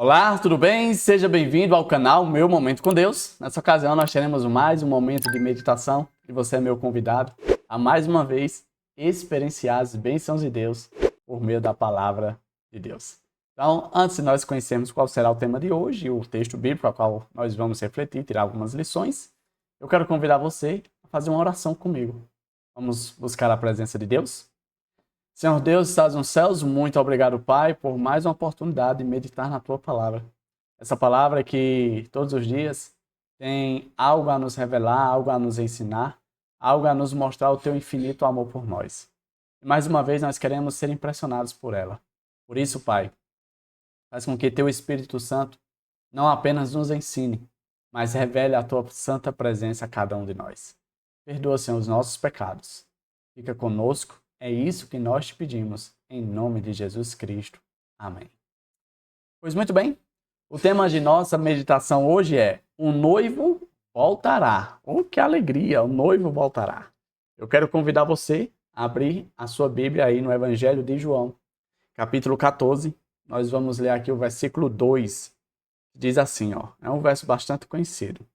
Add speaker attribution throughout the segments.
Speaker 1: Olá, tudo bem? Seja bem-vindo ao canal Meu Momento com Deus. Nessa ocasião nós teremos mais um momento de meditação e você é meu convidado a mais uma vez experienciar as bênçãos de Deus por meio da palavra de Deus. Então, antes de nós conhecermos qual será o tema de hoje e o texto bíblico ao qual nós vamos refletir, tirar algumas lições, eu quero convidar você a fazer uma oração comigo. Vamos buscar a presença de Deus? Senhor Deus, estás nos céus, muito obrigado, Pai, por mais uma oportunidade de meditar na Tua palavra. Essa palavra que todos os dias tem algo a nos revelar, algo a nos ensinar, algo a nos mostrar o Teu infinito amor por nós. E mais uma vez nós queremos ser impressionados por ela. Por isso, Pai, faz com que Teu Espírito Santo não apenas nos ensine, mas revele a Tua santa presença a cada um de nós. Perdoa, Senhor, os nossos pecados. Fica conosco. É isso que nós te pedimos, em nome de Jesus Cristo. Amém. Pois muito bem, o tema de nossa meditação hoje é O Noivo Voltará. Oh, que alegria, o noivo voltará. Eu quero convidar você a abrir a sua Bíblia aí no Evangelho de João, capítulo 14. Nós vamos ler aqui o versículo 2. Diz assim, é um verso bastante conhecido.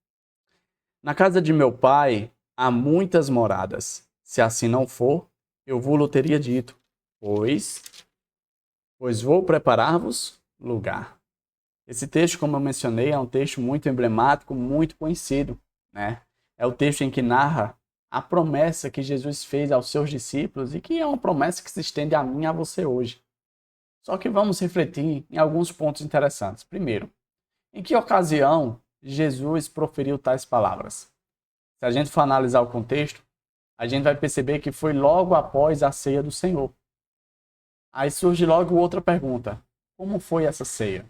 Speaker 1: Na casa de meu pai há muitas moradas. Se assim não for, eu vou-lo teria dito, pois vou preparar-vos lugar. Esse texto, como eu mencionei, é um texto muito emblemático, muito conhecido, né? É o texto em que narra a promessa que Jesus fez aos seus discípulos e que é uma promessa que se estende a mim e a você hoje. Só que vamos refletir em alguns pontos interessantes. Primeiro, em que ocasião Jesus proferiu tais palavras? Se a gente for analisar o contexto, a gente vai perceber que foi logo após a ceia do Senhor. Aí surge logo outra pergunta. Como foi essa ceia?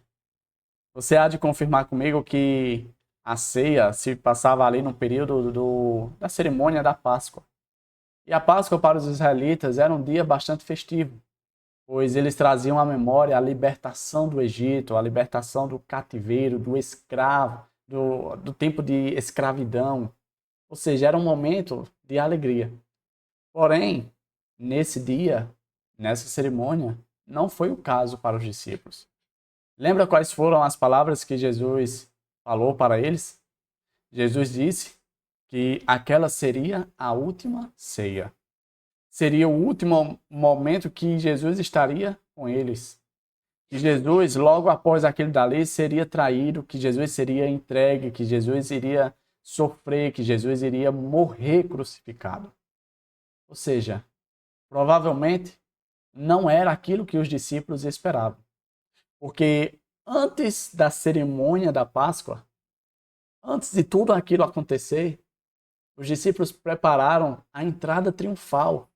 Speaker 1: Você há de confirmar comigo que a ceia se passava ali no período da cerimônia da Páscoa. E a Páscoa para os israelitas era um dia bastante festivo, pois eles traziam à memória a libertação do Egito, a libertação do cativeiro, do escravo, do tempo de escravidão. Ou seja, era um momento de alegria. Porém, nesse dia, nessa cerimônia, não foi o caso para os discípulos. Lembra quais foram as palavras que Jesus falou para eles? Jesus disse que aquela seria a última ceia. Seria o último momento que Jesus estaria com eles. Que Jesus, logo após aquele dali, seria traído, que Jesus seria entregue, que Jesus iria sofrer, que Jesus iria morrer crucificado. Ou seja, provavelmente não era aquilo que os discípulos esperavam. Porque antes da cerimônia da Páscoa, antes de tudo aquilo acontecer, os discípulos prepararam a entrada triunfal.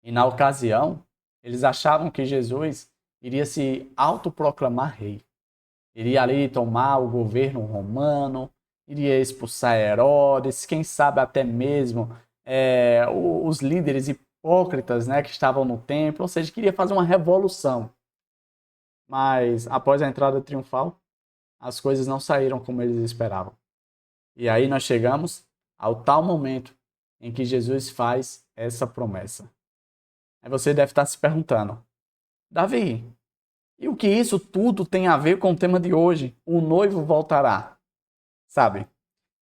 Speaker 1: E na ocasião, eles achavam que Jesus iria se autoproclamar rei. Iria ali tomar o governo romano, iria expulsar Herodes, quem sabe até mesmo os líderes hipócritas, né, que estavam no templo, ou seja, queria fazer uma revolução. Mas após a entrada triunfal, as coisas não saíram como eles esperavam. E aí nós chegamos ao tal momento em que Jesus faz essa promessa. Aí você deve estar se perguntando, Davi, e o que isso tudo tem a ver com o tema de hoje? O noivo voltará. Sabe,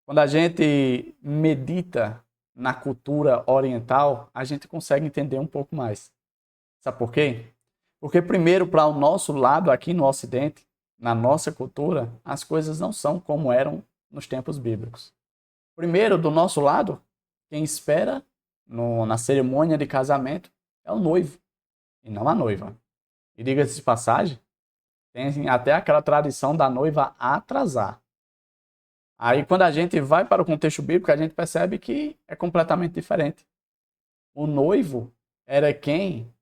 Speaker 1: quando a gente medita na cultura oriental, a gente consegue entender um pouco mais. Sabe por quê? Porque primeiro, para o nosso lado, aqui no Ocidente, na nossa cultura, as coisas não são como eram nos tempos bíblicos. Primeiro, do nosso lado, quem espera na cerimônia de casamento é o noivo, e não a noiva. E diga-se de passagem, tem até aquela tradição da noiva atrasar. Aí quando a gente vai para o contexto bíblico, a gente percebe que é completamente diferente. O noivo era quem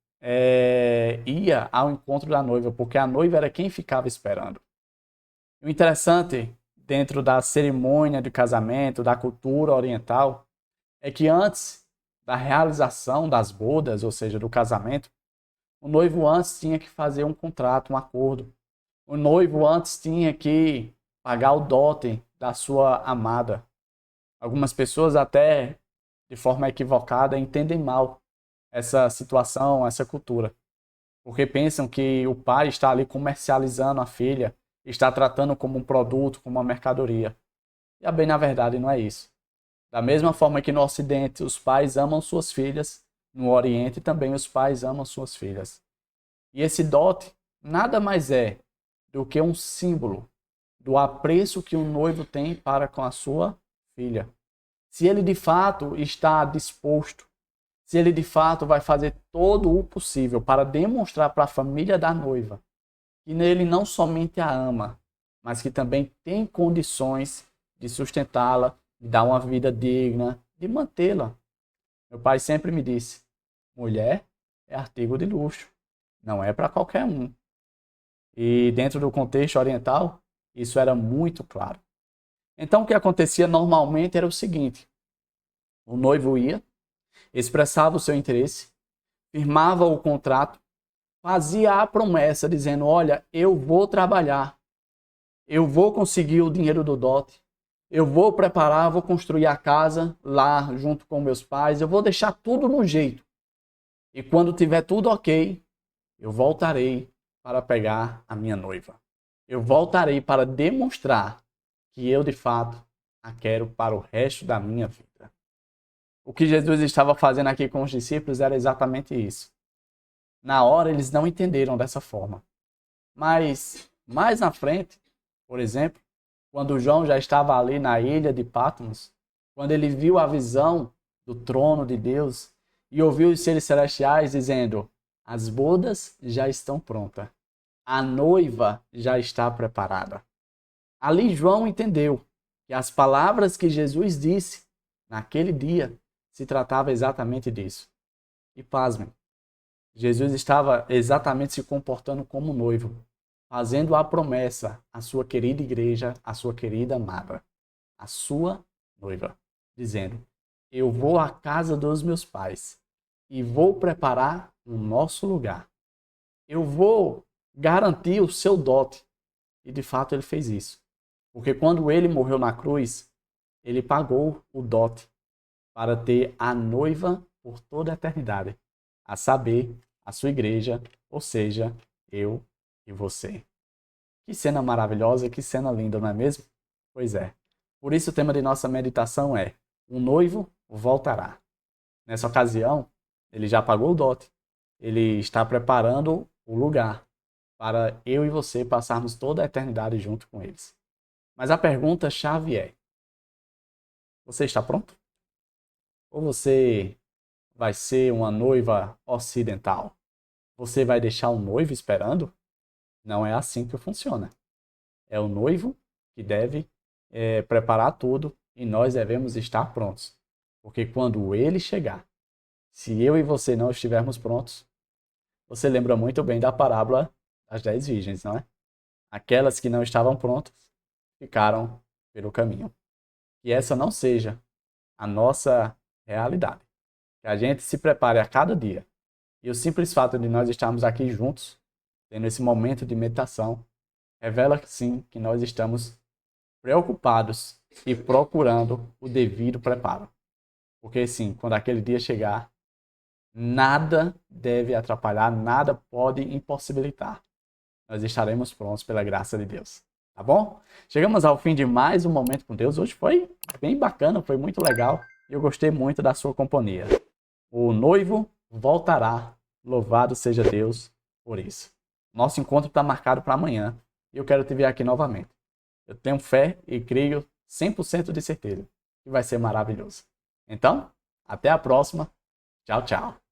Speaker 1: ia ao encontro da noiva, porque a noiva era quem ficava esperando. O interessante, dentro da cerimônia de casamento, da cultura oriental, é que antes da realização das bodas, ou seja, do casamento, o noivo antes tinha que fazer um contrato, um acordo. O noivo antes tinha que pagar o dote da sua amada. Algumas pessoas até, de forma equivocada, entendem mal essa situação, essa cultura. Porque pensam que o pai está ali comercializando a filha está tratando como um produto, como uma mercadoria. E bem, na verdade, não é isso. Da mesma forma que no Ocidente os pais amam suas filhas, no Oriente também os pais amam suas filhas. E esse dote nada mais é do que um símbolo do apreço que um noivo tem para com a sua filha. Se ele de fato está disposto, se ele de fato vai fazer todo o possível para demonstrar para a família da noiva que nele não somente a ama, mas que também tem condições de sustentá-la, de dar uma vida digna, de mantê-la. Meu pai sempre me disse: mulher é artigo de luxo, não é para qualquer um. E dentro do contexto oriental, isso era muito claro. Então o que acontecia normalmente era o seguinte: o noivo ia, expressava o seu interesse, firmava o contrato, fazia a promessa dizendo: olha, eu vou trabalhar, eu vou conseguir o dinheiro do dote, eu vou preparar, vou construir a casa lá junto com meus pais, eu vou deixar tudo no jeito. E quando tiver tudo ok, eu voltarei para pegar a minha noiva. Eu voltarei para demonstrar que eu de fato a quero para o resto da minha vida. O que Jesus estava fazendo aqui com os discípulos era exatamente isso. Na hora eles não entenderam dessa forma. Mas mais na frente, por exemplo, quando João já estava ali na ilha de Patmos, quando ele viu a visão do trono de Deus e ouviu os seres celestiais dizendo: as bodas já estão prontas, a noiva já está preparada. Ali João entendeu que as palavras que Jesus disse naquele dia se tratava exatamente disso. E pasmem, Jesus estava exatamente se comportando como noivo, fazendo a promessa à sua querida igreja, à sua querida amada, à sua noiva, dizendo: eu vou à casa dos meus pais e vou preparar o nosso lugar. Eu vou garantir o seu dote. E de fato ele fez isso. Porque quando ele morreu na cruz, ele pagou o dote para ter a noiva por toda a eternidade, a saber, a sua igreja, ou seja, eu e você. Que cena maravilhosa, que cena linda, não é mesmo? Pois é. Por isso o tema de nossa meditação é: um noivo voltará. Nessa ocasião, ele já pagou o dote. Ele está preparando o lugar para eu e você passarmos toda a eternidade junto com eles. Mas a pergunta-chave é: você está pronto? Ou você vai ser uma noiva ocidental? Você vai deixar o noivo esperando? Não é assim que funciona. É o noivo que deve preparar tudo e nós devemos estar prontos. Porque quando ele chegar, se eu e você não estivermos prontos, você lembra muito bem da parábola das 10 virgens, não é? Aquelas que não estavam prontas ficaram pelo caminho. Que essa não seja a nossa realidade. Que a gente se prepare a cada dia. E o simples fato de nós estarmos aqui juntos, tendo esse momento de meditação, revela sim que nós estamos preocupados e procurando o devido preparo. Porque sim, quando aquele dia chegar, nada deve atrapalhar, nada pode impossibilitar. Nós estaremos prontos pela graça de Deus. Tá bom? Chegamos ao fim de mais um Momento com Deus. Hoje foi bem bacana, foi muito legal e eu gostei muito da sua companhia. O noivo voltará. Louvado seja Deus por isso. Nosso encontro está marcado para amanhã e eu quero te ver aqui novamente. Eu tenho fé e creio 100% de certeza que vai ser maravilhoso. Então, até a próxima. Tchau, tchau.